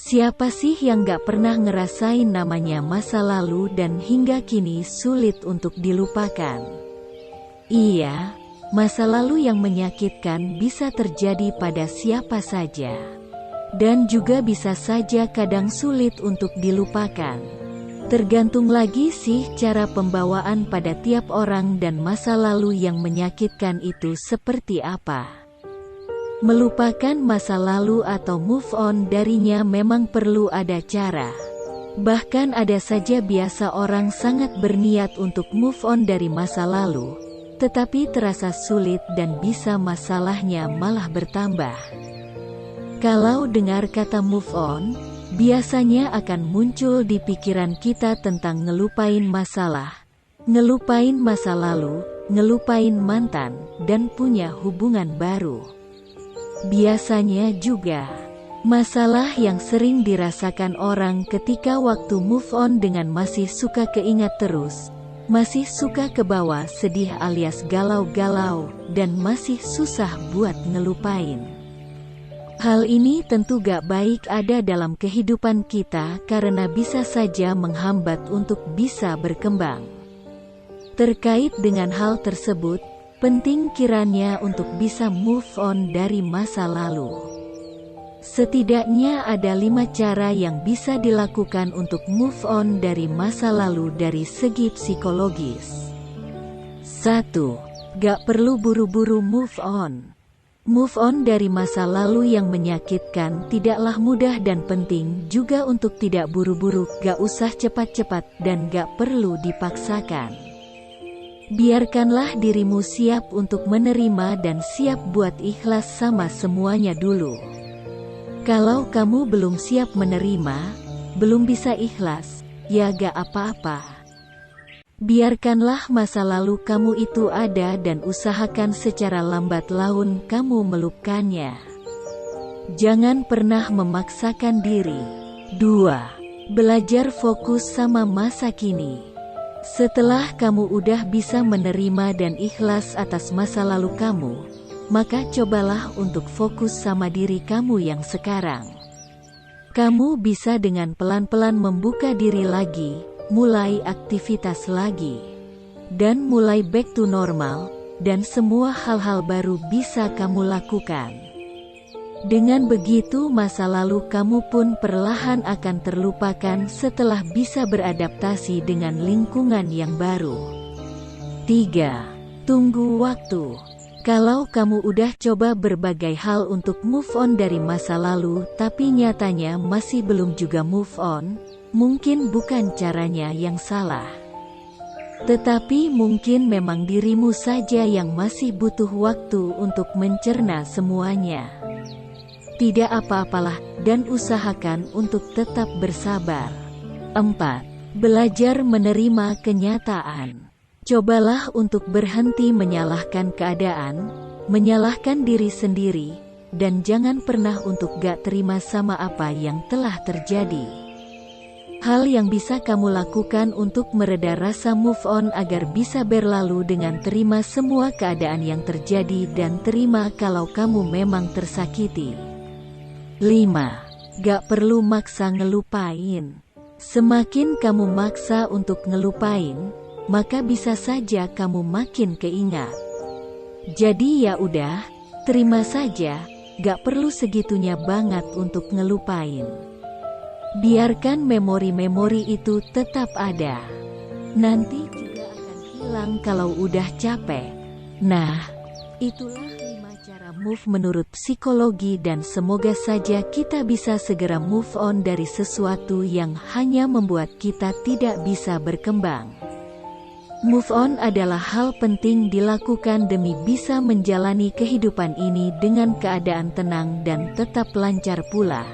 Siapa sih yang gak pernah ngerasain namanya masa lalu dan hingga kini sulit untuk dilupakan? Iya, masa lalu yang menyakitkan bisa terjadi pada siapa saja. Dan juga bisa saja kadang sulit untuk dilupakan. Tergantung lagi sih cara pembawaan pada tiap orang dan masa lalu yang menyakitkan itu seperti apa. Melupakan masa lalu atau move on darinya memang perlu ada cara. Bahkan ada saja biasa orang sangat berniat untuk move on dari masa lalu, tetapi terasa sulit dan bisa masalahnya malah bertambah. Kalau dengar kata move on, biasanya akan muncul di pikiran kita tentang ngelupain masalah, ngelupain masa lalu, ngelupain mantan, dan punya hubungan baru. Biasanya juga, masalah yang sering dirasakan orang ketika waktu move on dengan masih suka keingat terus, masih suka kebawa sedih alias galau-galau, dan masih susah buat ngelupain. Hal ini tentu gak baik ada dalam kehidupan kita karena bisa saja menghambat untuk bisa berkembang. Terkait dengan hal tersebut, penting kiranya untuk bisa move on dari masa lalu. Setidaknya ada 5 cara yang bisa dilakukan untuk move on dari masa lalu dari segi psikologis. 1. Gak perlu buru-buru move on. Move on dari masa lalu yang menyakitkan tidaklah mudah dan penting juga untuk tidak buru-buru, gak usah cepat-cepat, dan gak perlu dipaksakan. Biarkanlah dirimu siap untuk menerima dan siap buat ikhlas sama semuanya dulu. Kalau kamu belum siap menerima, belum bisa ikhlas, ya gak apa-apa. Biarkanlah masa lalu kamu itu ada dan usahakan secara lambat laun kamu melupakannya. Jangan pernah memaksakan diri. 2. Belajar fokus sama masa kini. Setelah kamu udah bisa menerima dan ikhlas atas masa lalu kamu, maka cobalah untuk fokus sama diri kamu yang sekarang. Kamu bisa dengan pelan-pelan membuka diri lagi, mulai aktivitas lagi, dan mulai back to normal, dan semua hal-hal baru bisa kamu lakukan. Dengan begitu masa lalu kamu pun perlahan akan terlupakan setelah bisa beradaptasi dengan lingkungan yang baru. 3. Tunggu waktu. Kalau kamu udah coba berbagai hal untuk move on dari masa lalu tapi nyatanya masih belum juga move on, mungkin bukan caranya yang salah. Tetapi mungkin memang dirimu saja yang masih butuh waktu untuk mencerna semuanya. Tidak apa-apalah, dan usahakan untuk tetap bersabar. 4. Belajar menerima kenyataan. Cobalah untuk berhenti menyalahkan keadaan, menyalahkan diri sendiri, dan jangan pernah untuk gak terima sama apa yang telah terjadi. Hal yang bisa kamu lakukan untuk mereda rasa move on agar bisa berlalu dengan terima semua keadaan yang terjadi dan terima kalau kamu memang tersakiti. 5. Gak perlu maksa ngelupain. Semakin kamu maksa untuk ngelupain, maka bisa saja kamu makin keingat. Jadi ya udah, terima saja, gak perlu segitunya banget untuk ngelupain. Biarkan memori-memori itu tetap ada. Nanti juga akan hilang kalau udah capek. Nah, itulah 5 cara move menurut psikologi dan semoga saja kita bisa segera move on dari sesuatu yang hanya membuat kita tidak bisa berkembang. Move on adalah hal penting dilakukan demi bisa menjalani kehidupan ini dengan keadaan tenang dan tetap lancar pula.